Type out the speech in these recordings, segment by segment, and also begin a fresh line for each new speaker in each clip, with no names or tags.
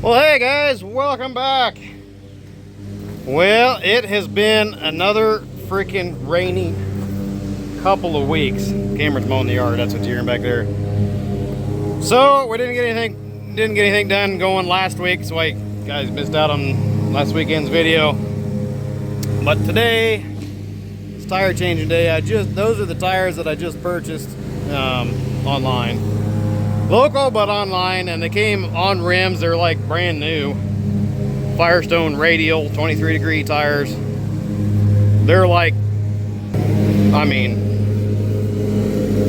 Well, hey guys, welcome back. Well, it has been another freaking rainy couple of weeks. Cameron's mowing the yard, that's what you're hearing back there. So we didn't get anything done going last week, so I guys missed out on last weekend's video. But today it's tire changing day. Those are the tires that I just purchased online. Local but online, and they came on rims. They're like brand new Firestone radial 23 degree tires. They're like, I mean,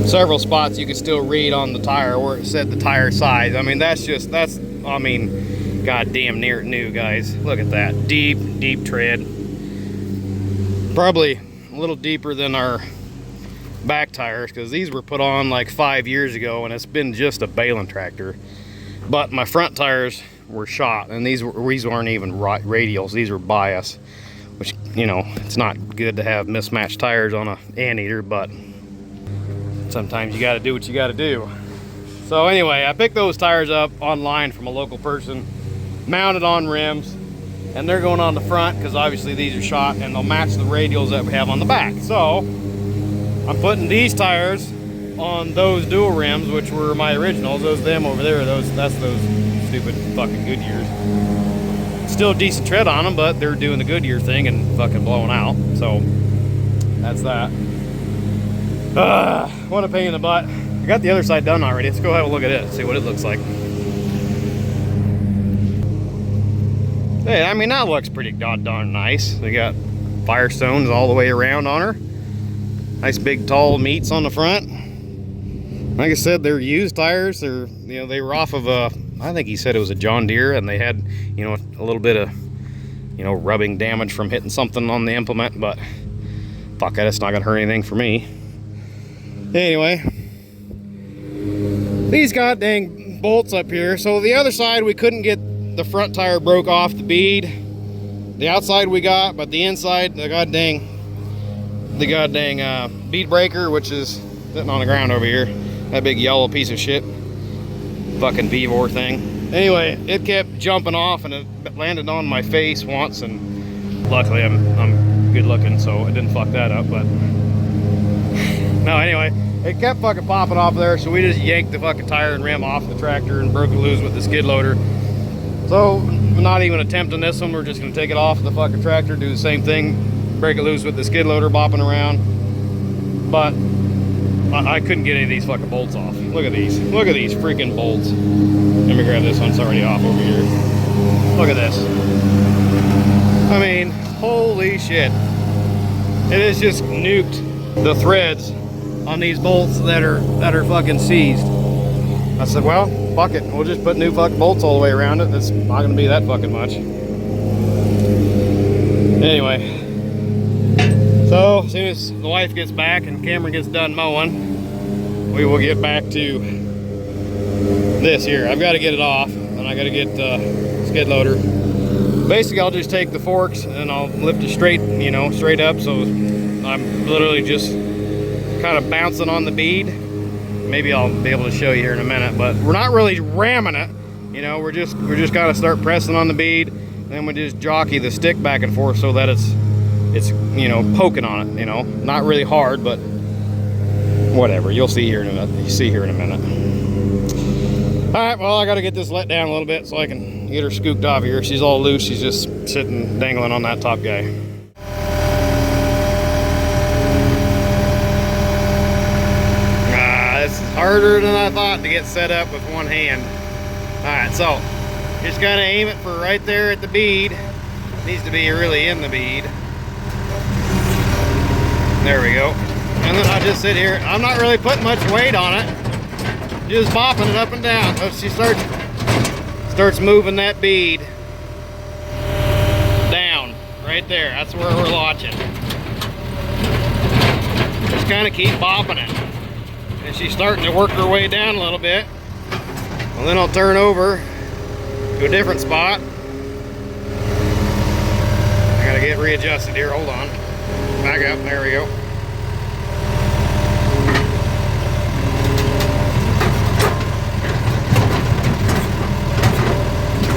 several spots you can still read on the tire where it said the tire size. I mean, that's goddamn near new, guys. Look at that deep tread, probably a little deeper than our back tires, because these were put on like 5 years ago and it's been just a Baling tractor. But my front tires were shot, and these weren't even radials, these were bias, which, you know, it's not good to have mismatched tires on a anteater, but sometimes you got to do what you got to do. So anyway, I picked those tires up online from a local person, mounted on rims, and they're going on the front because obviously these are shot and they'll match the radials that we have on the back. So I'm putting these tires on those dual rims, which were my originals. Those them over there, that's those stupid fucking Goodyears. Still decent tread on them, but they're doing the Goodyear thing and fucking blowing out. So that's that. What a pain in the butt. I got the other side done already. Let's go have a look at it, see what it looks like. Hey, I mean, that looks pretty goddamn nice. They got Firestones all the way around on her. Nice big tall meats on the front. Like I said, they're used tires. They were off of I think he said it was a John Deere, and they had, you know, a little bit of, you know, rubbing damage from hitting something on the implement, but fuck it, it's not gonna hurt anything for me. Anyway, these goddamn bolts up here. So the other side, we couldn't get the front tire broke off the bead. The outside we got, but the inside, the goddamn bead breaker, which is sitting on the ground over here, that big yellow piece of shit fucking Vevor thing. Anyway, it kept jumping off and it landed on my face once, and luckily I'm good looking, so it didn't fuck that up. But no, anyway, it kept fucking popping off there, so we just yanked the fucking tire and rim off the tractor and broke it loose with the skid loader. So we're not even attempting this one. We're just gonna take it off the fucking tractor, do the same thing, break it loose with the skid loader bopping around. But I couldn't get any of these fucking bolts off. Look at these freaking bolts. Let me grab this one, it's already off over here. Look at this. I mean, holy shit. It has just nuked the threads on these bolts that are fucking seized. I said, well, fuck it, we'll just put new fucking bolts all the way around it. It's not gonna be that fucking much. Anyway, so as soon as the wife gets back and Cameron gets done mowing, we will get back to this here. I've got to get it off, and I got to get the skid loader. Basically, I'll just take the forks and I'll lift it straight, you know, straight up. So I'm literally just kind of bouncing on the bead. Maybe I'll be able to show you here in a minute, but we're not really ramming it. You know, we're just kind of start pressing on the bead. Then we just jockey the stick back and forth so that it's you know, poking on it, you know, not really hard, but whatever. You'll see here in a minute. All right, well, I got to get this let down a little bit so I can get her scooped off here. She's all loose. She's just sitting dangling on that top guy. This is harder than I thought to get set up with one hand. All right, so just gotta aim it for right there at the bead. Needs to be really in the bead. There we go. And then I just sit here. I'm not really putting much weight on it. Just bopping it up and down. So she starts moving that bead down right there. That's where we're launching. Just kind of keep bopping it. And she's starting to work her way down a little bit. Well, then I'll turn over to a different spot. I gotta get readjusted here. Hold on. Back up, there we go.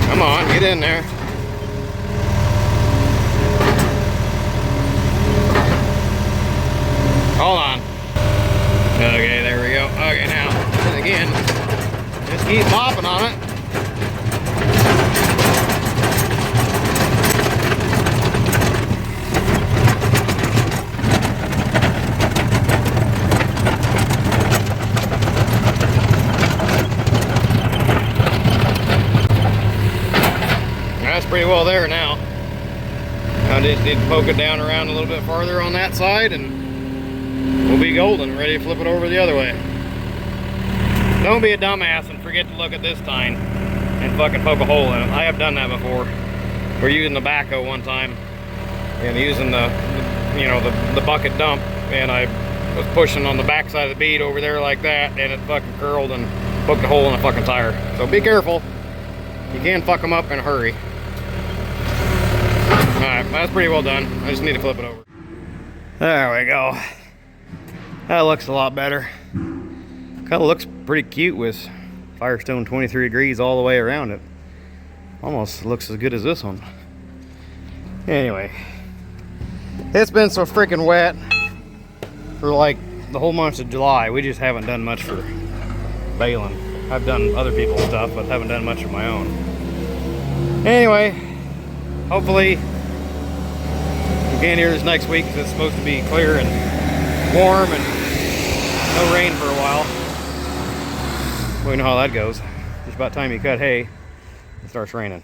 Come on. Get in there. Hold on. Okay, there we go. Okay, now, and again, just keep mopping on it. That's pretty well there now. I just need to poke it down around a little bit farther on that side and we'll be golden, ready to flip it over the other way. Don't be a dumbass and forget to look at this tine and fucking poke a hole in it. I have done that before. We're using the backhoe one time and using the bucket dump, and I was pushing on the backside of the bead over there like that, and it fucking curled and poked a hole in the fucking tire. So be careful. You can fuck them up in a hurry. Alright, that's pretty well done. I just need to flip it over. There we go. That looks a lot better. Kind of looks pretty cute with Firestone 23 degrees all the way around it. Almost looks as good as this one. Anyway, it's been so freaking wet for like the whole month of July. We just haven't done much for baling. I've done other people's stuff, but haven't done much of my own. Anyway, hopefully we can hear this next week, because it's supposed to be clear and warm and no rain for a while. Well, you know how that goes. Just about time you cut hay, it starts raining.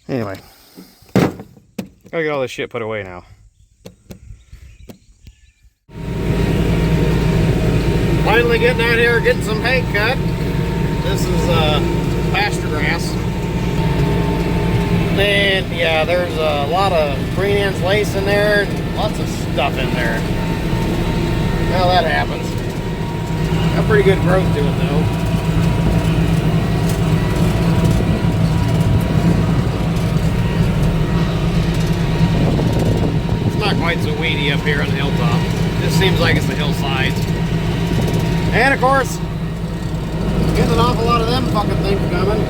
Anyway, gotta get all this shit put away now. Finally getting out here, getting some hay cut. This is pasture grass. And yeah, there's a lot of green ends lace in there, lots of stuff in there. Well, that happens. Got pretty good growth to it though. It's not quite so weedy up here on the hilltop. This seems like it's the hillsides. And of course, getting an awful lot of them fucking things coming.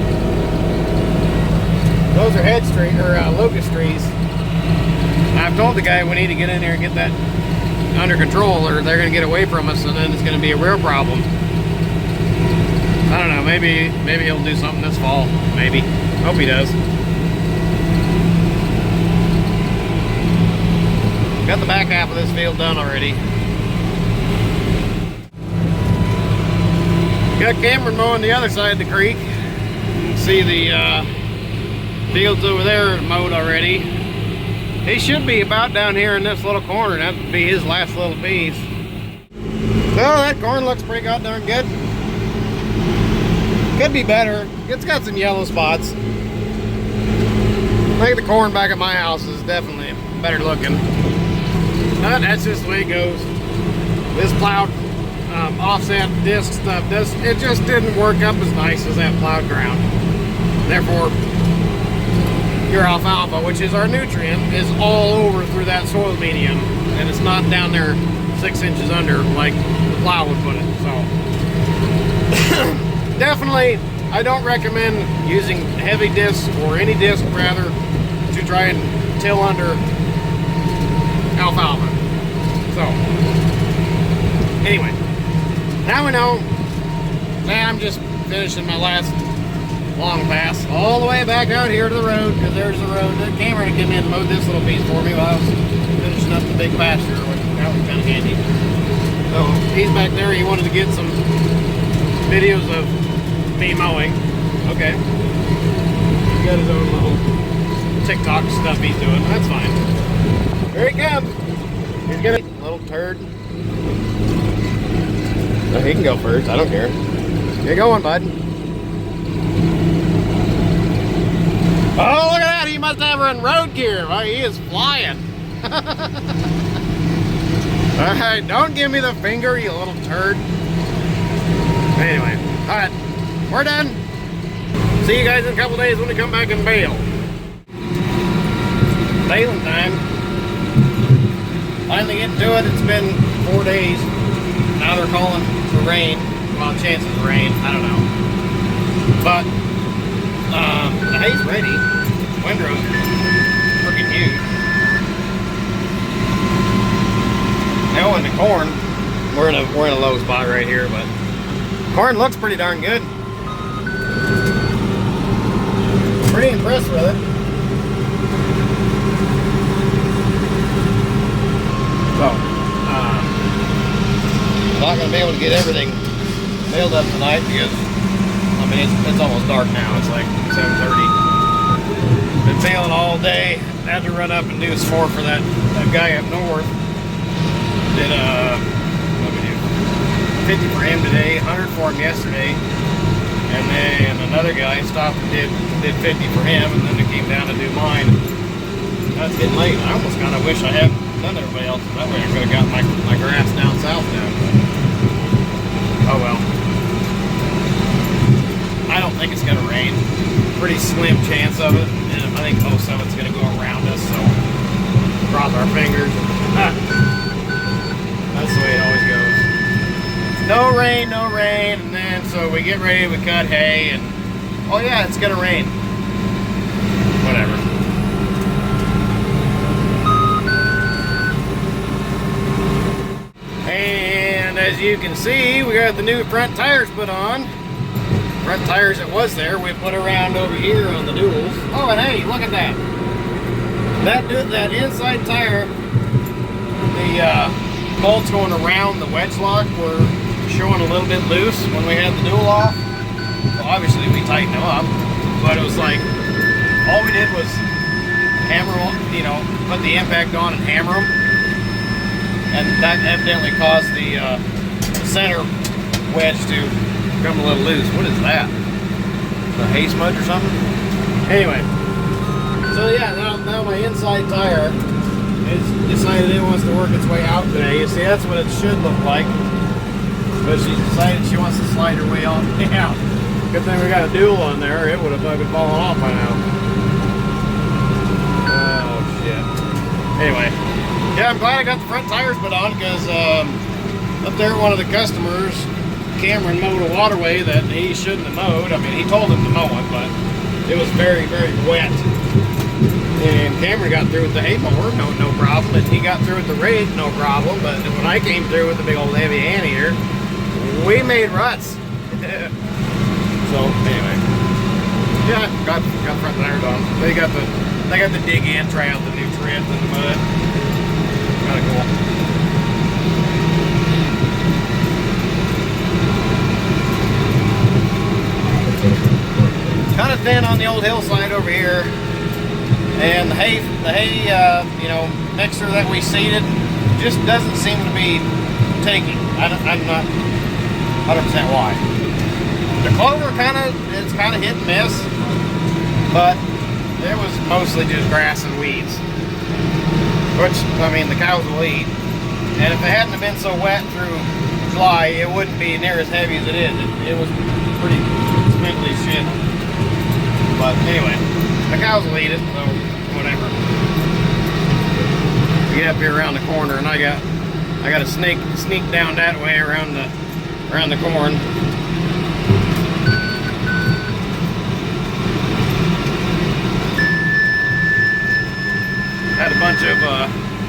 Those are hedge tree or locust trees. I've told the guy we need to get in there and get that under control, or they're going to get away from us, and then it's going to be a real problem. I don't know. Maybe he'll do something this fall. Maybe. Hope he does. Got the back half of this field done already. Got Cameron mowing the other side of the creek. You can see the fields over there mowed already. He should be about down here in this little corner. That would be his last little piece. Well, that corn looks pretty goddamn good. Could be better. It's got some yellow spots. I think the corn back at my house is definitely better looking. But that's just the way it goes. This plowed offset disc stuff, it just didn't work up as nice as that plowed ground. Therefore, your alfalfa, which is our nutrient, is all over through that soil medium, and it's not down there 6 inches under like the plow would put it. So definitely, I don't recommend using heavy discs, or any disc rather, to try and till under alfalfa. So anyway, now we know. Now I'm just finishing my last long pass all the way back out here to the road, because there's the road. The camera came in and mowed this little piece for me while I was finishing up the big pasture, which that was kind of handy. So he's back there. He wanted to get some videos of me mowing. Okay. He's got his own little TikTok stuff he's doing. That's fine. Here he comes. He's got a little turd. No, he can go first. I don't care. Get going, bud. Oh, look at that. He must have her in road gear. Well, he is flying. Alright, don't give me the finger, you little turd. Anyway, alright. We're done. See you guys in a couple days when we come back and bale. Baling time. Finally getting to it. It's been 4 days. Now they're calling for rain. Well, chances of rain. I don't know. But already. Windrow's freaking huge. Now in the corn, we're in a low spot right here, but corn looks pretty darn good. Pretty impressed with it. So, not going to be able to get everything nailed up tonight because, I mean, it's almost dark now. It's like 7:30. Been bailing all day. Had to run up and do some more for that guy up north. Did what did we do? 50 for him today, 100 for him yesterday, and then another guy stopped and did 50 for him, and then it came down to do mine. That's getting late. I almost kind of wish I hadn't done everybody else. That way I could have got my grass down south now. Oh well. I don't think it's going to rain. Pretty slim chance of it, and I think most of it's going to go around us, so cross our fingers. That's the way it always goes. No rain, and then so we get ready, we cut hay, and oh yeah, it's going to rain. Whatever. And as you can see, we got the new front tires put on. Front tires that was there, we put around over here on the duals. Oh, and hey, look at that. That inside tire, the bolts going around the wedge lock were showing a little bit loose when we had the dual off. So obviously we tightened them up, but it was like, all we did was hammer on, you know, put the impact on and hammer them. And that evidently caused the center wedge to come a little loose. What is that? A hay smudge or something? Anyway, so yeah, now my inside tire has decided it wants to work its way out today. You see, that's what it should look like. But she decided she wants to slide her way all the way out. Good thing we got a dual on there. It would have fucking fallen off by now. Oh shit. Anyway, yeah, I'm glad I got the front tires put on because up there, one of the customers, Cameron, mowed a waterway that he shouldn't have mowed. I mean, he told him to mow it, but it was very, very wet. And Cameron got through with the hay mower, no problem. And he got through with the rake, no problem. But when I came through with the big old heavy anteater, we made ruts. So anyway, yeah, got front tires on. They got the dig in, try out the new treads in the mud. Kind of cool. Kind of thin on the old hillside over here, and the hay you know, mixer that we seeded just doesn't seem to be taking. I'm not 100% why. The clover it's kind of hit and miss, but it was mostly just grass and weeds, which, I mean, the cows will eat. And if it hadn't have been so wet through July, it wouldn't be near as heavy as it is. It was pretty spindly shit. But anyway, the cows will eat it, so whatever. We get up here around the corner, and I got to sneak down that way around the corn. Had a bunch of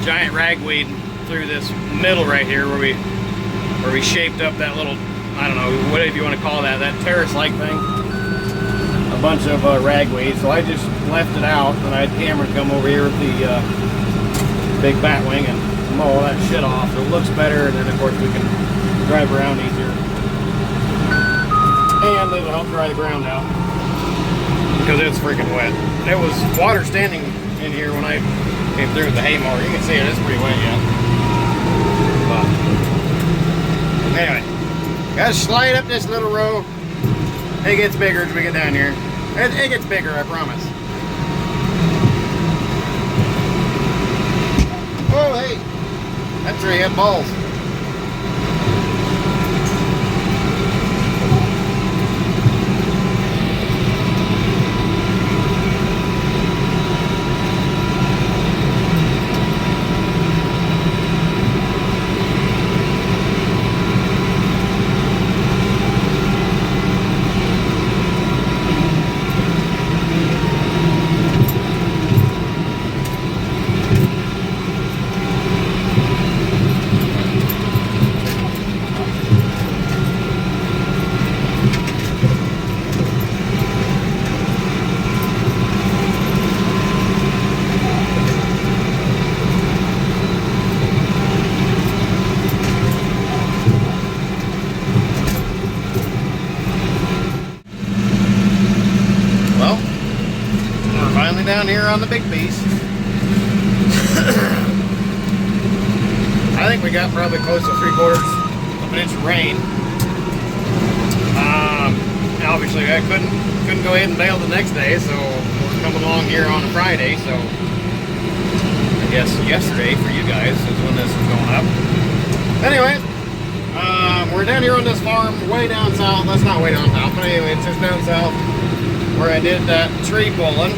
giant ragweed through this middle right here where we shaped up that little, I don't know, whatever you want to call that terrace-like thing. A bunch of ragweed, so I just left it out, and I had Cameron come over here with the big batwing and mow all that shit off, so it looks better, and then of course we can drive around easier. And it'll help dry the ground out, because it's freaking wet. There was water standing in here when I came through with the hay mower. You can see it's pretty wet yet. But anyway, gotta slide up this little row. It gets bigger as we get down here. It gets bigger, I promise. Oh, hey, that tree had balls. down here on the big piece. I think we got probably close to 3/4 of an inch of rain. Obviously I couldn't go ahead and bail the next day, so we're coming along here on a Friday, so I guess yesterday for you guys is when this is going up. Anyway, we're down here on this farm way down south. That's not way down south, but anyway, it's just down south where I did that tree pulling,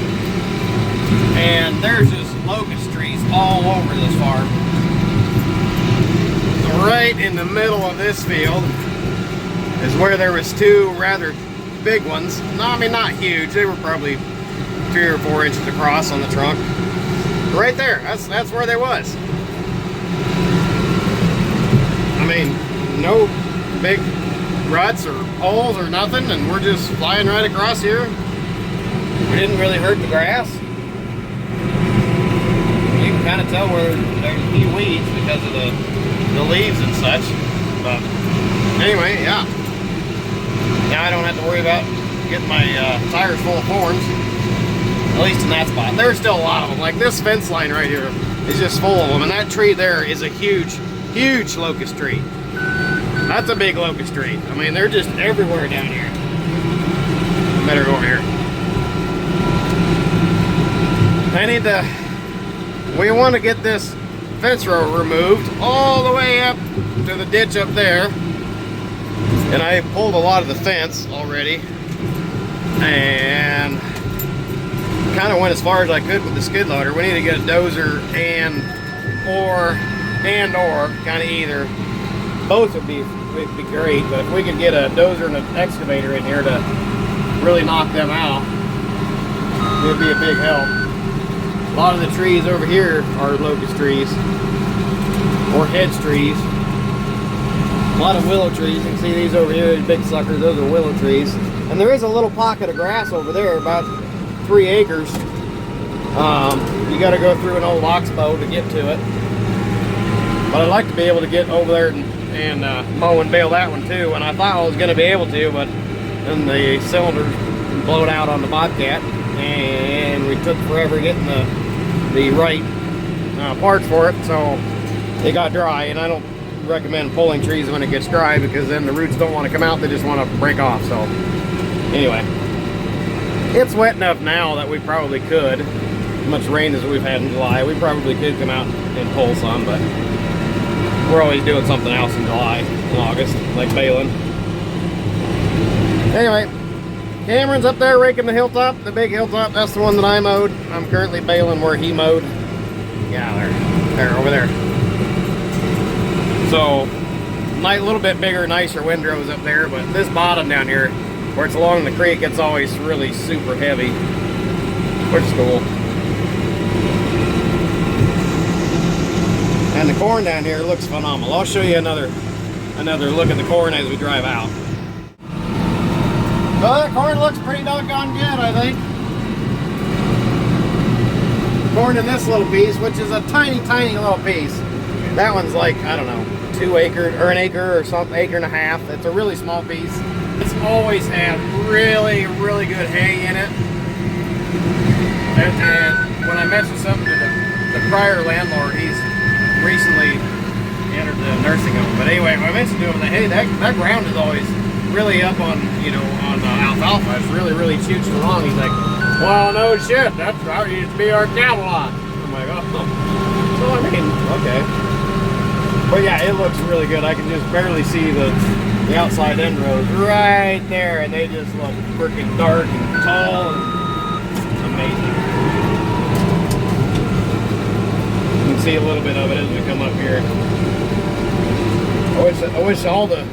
and there's just locust trees all over this farm. Right in the middle of this field is where there was two rather big ones. No, I mean not huge. They were probably 3 or 4 inches across on the trunk. Right there. That's where they was. I mean, no big ruts or holes or nothing, and we're just flying right across here. We didn't really hurt the grass. You can kind of tell where there's a few weeds because of the leaves and such. But anyway, yeah. Now I don't have to worry about getting my tires full of thorns, at least in that spot. There's still a lot of them. Like this fence line right here is just full of them, and that tree there is a huge, huge locust tree. That's a big locust tree. I mean, they're just everywhere down here. I better go over here. We want to get this fence row removed all the way up to the ditch up there. And I pulled a lot of the fence already and kind of went as far as I could with the skid loader. We need to get a dozer or kind of either. Both would be great, but if we could get a dozer and an excavator in here to really knock them out, it would be a big help. A lot of the trees over here are locust trees or hedge trees. A lot of willow trees. You can see these over here, these big suckers, those are willow trees. And there is a little pocket of grass over there, about 3 acres. You got to go through an old oxbow to get to it. But I'd like to be able to get over there and mow and bale that one too. And I thought I was going to be able to, but then the cylinder blowed out on the Bobcat, and we took forever getting the right parts for it, so it got dry. And I don't recommend pulling trees when it gets dry, because then the roots don't want to come out, they just want to break off. So anyway, it's wet enough now that we probably could, as much rain as we've had in July, we probably could come out and pull some, but we're always doing something else in July and August, like baling. Anyway, Cameron's up there raking the hilltop, the big hilltop. That's the one that I mowed. I'm currently baling where he mowed. Yeah, there, over there. So, a little bit bigger, nicer windrows up there, but this bottom down here, where it's along the creek, it's always really super heavy, which is cool. And the corn down here looks phenomenal. I'll show you another look at the corn as we drive out. Well, that corn looks pretty doggone good, I think. Corn in this little piece, which is a tiny, tiny little piece. That one's like, I don't know, 2 acres or an acre or something, acre and a half. It's a really small piece. It's always had really, really good hay in it. And when I mentioned something to the prior landlord, he's recently entered the nursing home. But anyway, I mentioned to him that, hey, that ground is always really up on, on alfalfa. It's really, really chooching along. He's like, well, no shit, that used to be our cattle lot. I'm like, oh. So I mean, okay. But yeah, it looks really good. I can just barely see the outside end rows right there, and they just look freaking dark and tall and amazing. You can see a little bit of it as we come up here. I wish all the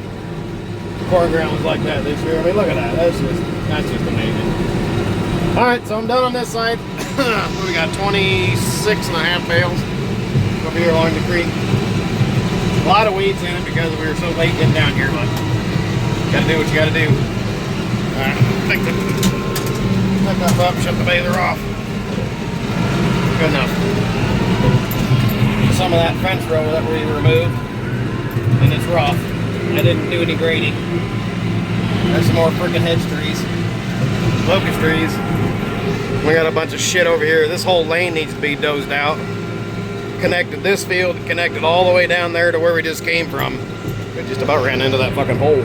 corn ground was like that this year. I mean, look at that. That's just amazing. All right, so I'm done on this side. We got 26.5 bales over here along the creek. A lot of weeds in it because we were so late getting down here, but gotta do what you gotta do. Alright, pick that up, shut the baler off. Good enough. Some of that fence row that we removed, and it's rough. I didn't do any grading. There's some more freaking hedge trees, locust trees. We got a bunch of shit over here. This whole lane needs to be dozed out. Connected this field, connected all the way down there to where we just came from. We just about ran into that fucking hole.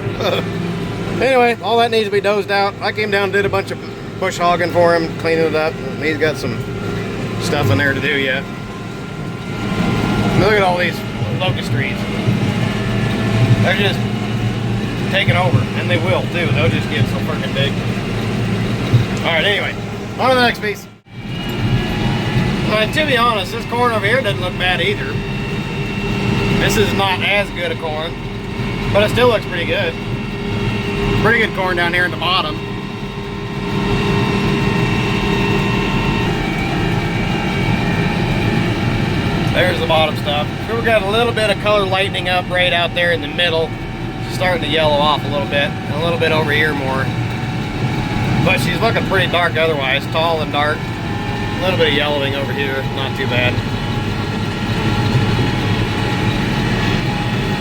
Anyway, all that needs to be dozed out. I came down and did a bunch of bush hogging for him, cleaning it up. He's got some stuff in there to do yet. Look at all these locust trees. They're just taking over, and they will too. They'll just get so freaking big. Alright, anyway, on to the next piece. To be honest, this corn over here doesn't look bad either. This is not as good a corn, but it still looks pretty good. Pretty good corn down here at the bottom. There's the bottom stuff. We've got a little bit of color lightening up right out there in the middle. She's starting to yellow off a little bit, and a little bit over here more. But she's looking pretty dark otherwise, tall and dark. A little bit of yellowing over here, not too bad.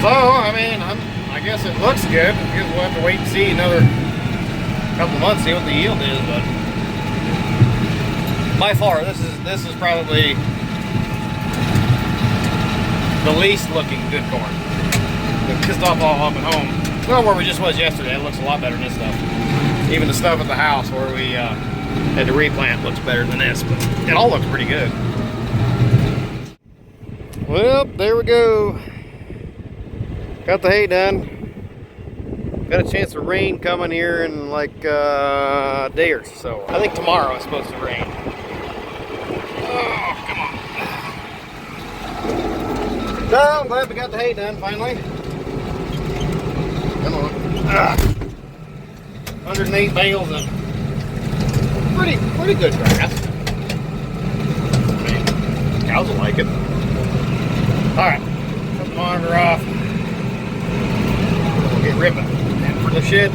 So, I mean, I guess it looks good. I guess we'll have to wait and see another couple months, see what the yield is. But by far, this is probably the least looking good corn. It pissed off all up at home. Well, where we just was yesterday, it looks a lot better than this stuff. Even the stuff at the house where we had to replant looks better than this, but it all looks pretty good. Well, there we go. Got the hay done. Got a chance of rain coming here in like a day or so. I think tomorrow it's supposed to rain. Oh, come on. So I'm glad we got the hay done finally. Come on. 108 bales of pretty good grass. I mean, cows will like it. Alright, put the monitor off. We'll get ripping. And for the shed,